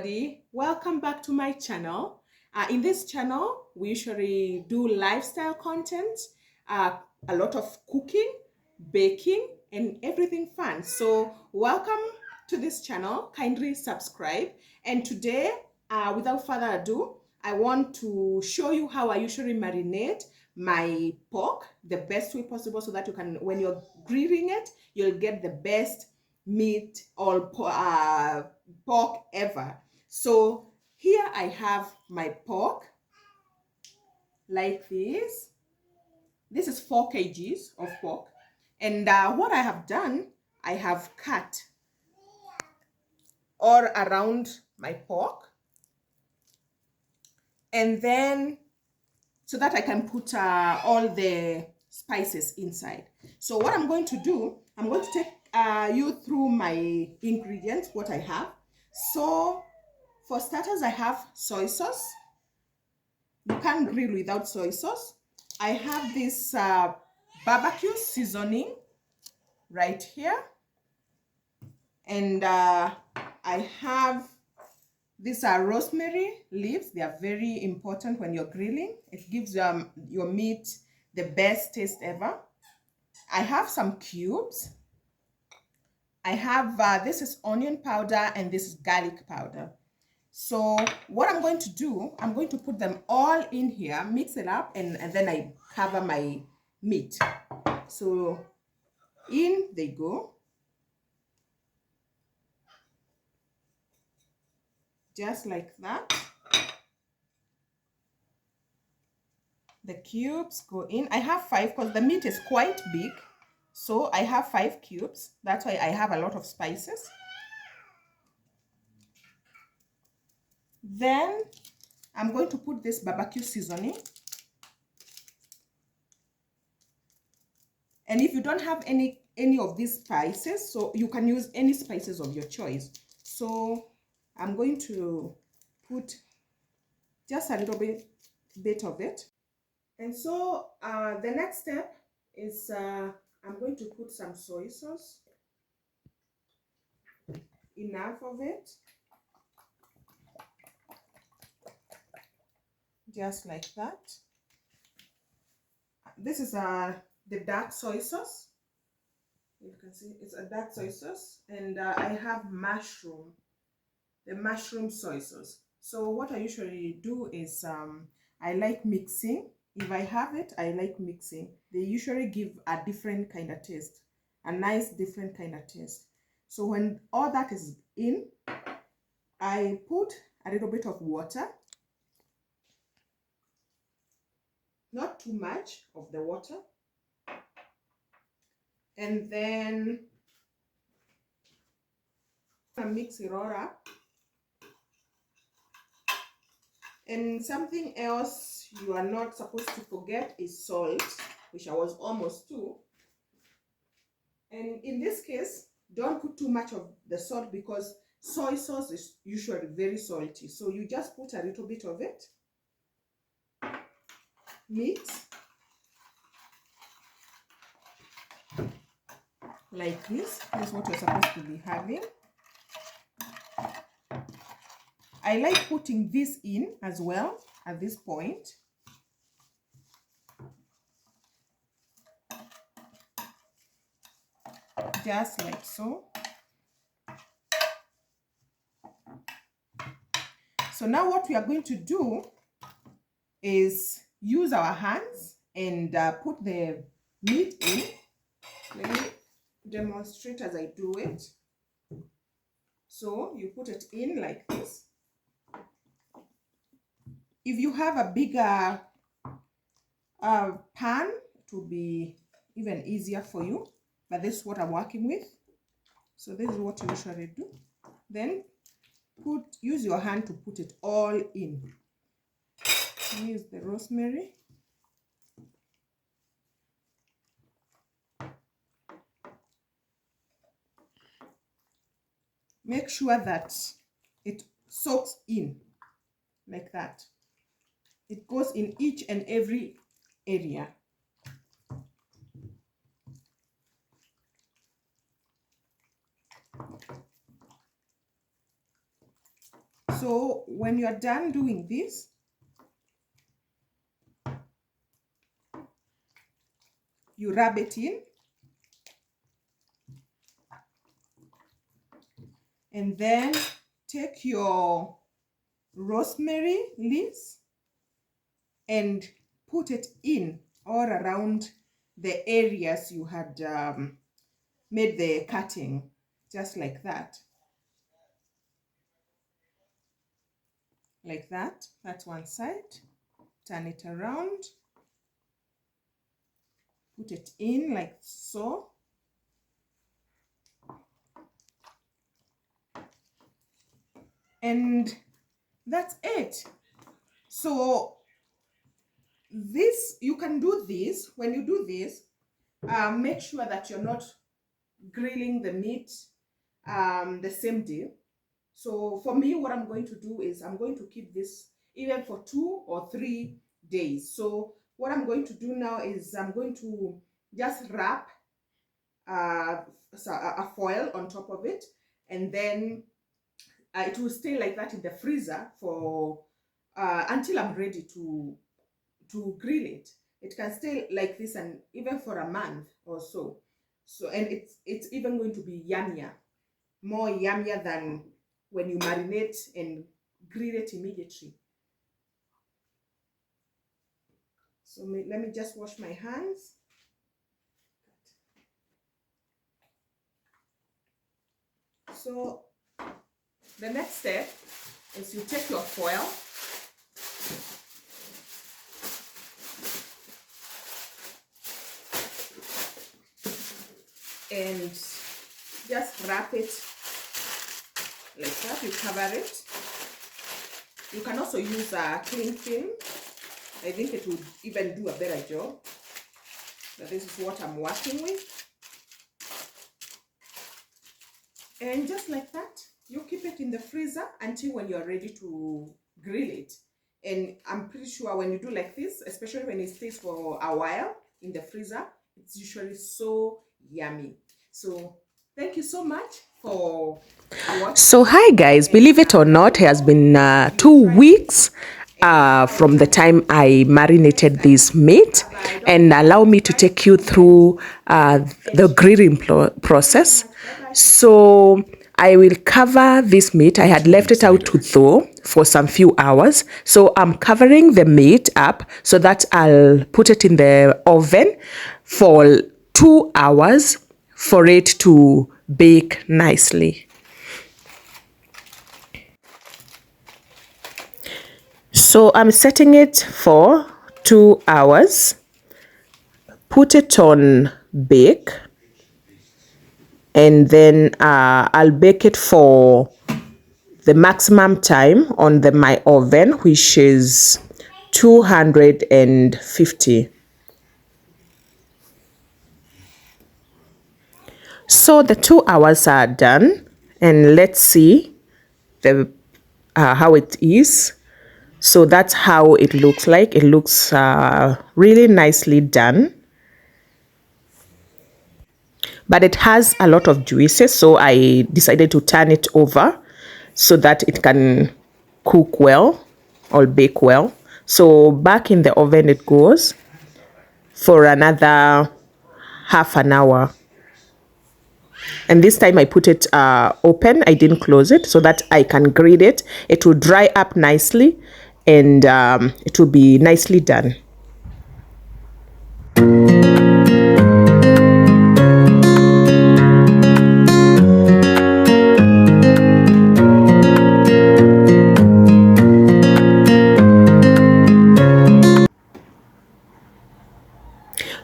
everybody, welcome back to my channel. In this channel we usually do lifestyle content, a lot of cooking, baking and everything fun. So welcome to this channel, kindly subscribe. And today, without further ado, I want to show you how I usually marinate my pork the best way possible, so that you can, when you're grilling it, you'll get the best meat or pork ever. So here I have my pork like this. This is 4 kgs of pork. And what I have done, I have cut all around my pork. And then, so that I can put all the spices inside. So what I'm going to do, I'm going to take you through my ingredients, what I have. So for starters, I have soy sauce. You can't grill without soy sauce. I have this barbecue seasoning right here. And I have these are rosemary leaves. They are very important when you're grilling. It gives your meat the best taste ever. I have some cubes. I have, this is onion powder and this is garlic powder. So what I'm going to do, I'm going to put them all in here, mix it up, and then I cover my meat. So in they go. Just like that. The cubes go in. I have 5 because the meat is quite big. So I have 5 cubes. That's why I have a lot of spices. Then I'm going to put this barbecue seasoning. And if you don't have any of these spices, so you can use any spices of your choice. So I'm going to put just a little bit of it. And so the next step is I'm going to put some soy sauce. Enough of it. Just like that. This is the dark soy sauce. You can see it's a dark soy sauce. And I have mushroom, the mushroom soy sauce. So what I usually do is I like mixing. If I have it, I like mixing. They usually give a different kind of taste, a nice different kind of taste. So when all that is in, I put a little bit of water. Not too much of the water. And then I mix it all up. And something else you are not supposed to forget is salt, which I was almost to. And in this case, don't put too much of the salt because soy sauce is usually very salty. So you just put a little bit of it. Mix. Like this. This is what you're supposed to be having. I like putting this in as well at this point. Just like so. So now what we are going to do is use our hands and put the meat in. Let me demonstrate as I do it. So you put it in like this. If you have a bigger pan, it will be even easier for you. But this is what I'm working with. So this is what you usually do. Then use your hand to put it all in. Use the rosemary. Make sure that it soaks in like that. It goes in each and every area. So when you're done doing this, you rub it in, and then take your rosemary leaves and put it in all around the areas you had made the cutting, just like that. Like that. That's one side. Turn it around. Put it in like so. And that's it. So this, you can do this. When you do this, make sure that you're not grilling the meat the same day. So for me, what I'm going to do is I'm going to keep this even for 2 or 3 days. So what I'm going to do now is I'm going to just wrap a foil on top of it, and then it will stay like that in the freezer for until I'm ready to grill it. It can stay like this and even for a month or so. So, and it's even going to be yummier, more yummier than when you marinate and grill it immediately. So let me just wash my hands. So the next step is you take your foil and just wrap it like that. You cover it. You can also use a cling film. I think it would even do a better job. But this is what I'm working with. And just like that, you keep it in the freezer until when you're ready to grill it. And I'm pretty sure when you do like this, especially when it stays for a while in the freezer, it's usually so yummy. So thank you so much for watching. So hi guys, believe it or not, it has been 2 weeks from the time I marinated this meat, and allow me to take you through the grilling process. So I will cover this meat. I had left it out to thaw for some few hours. So I'm covering the meat up so that I'll put it in the oven for 2 hours for it to bake nicely. So I'm setting it for 2 hours. Put it on bake, and then I'll bake it for the maximum time on my oven, which is 250. So the 2 hours are done, and let's see how it is. So that's how it looks like. It looks really nicely done. But it has a lot of juices, so I decided to turn it over so that it can cook well or bake well. So back in the oven it goes for another half an hour. And this time I put it open. I didn't close it so that I can grill it. It will dry up nicely, and it will be nicely done.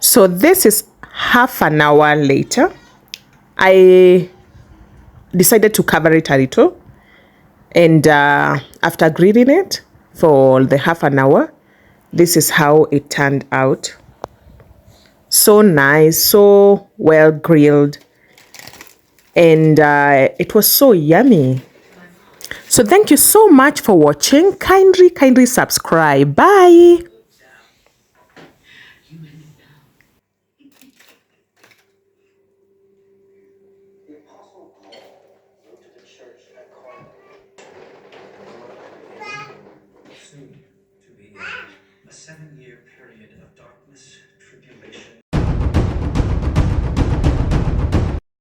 So this is half an hour later. I decided to cover it a little, and after grilling it for the half an hour, this is how it turned out. So nice, so well grilled, and it was so yummy. So thank you so much for watching. Kindly subscribe. Bye. soon to be ended. A 7-year period of darkness, tribulation,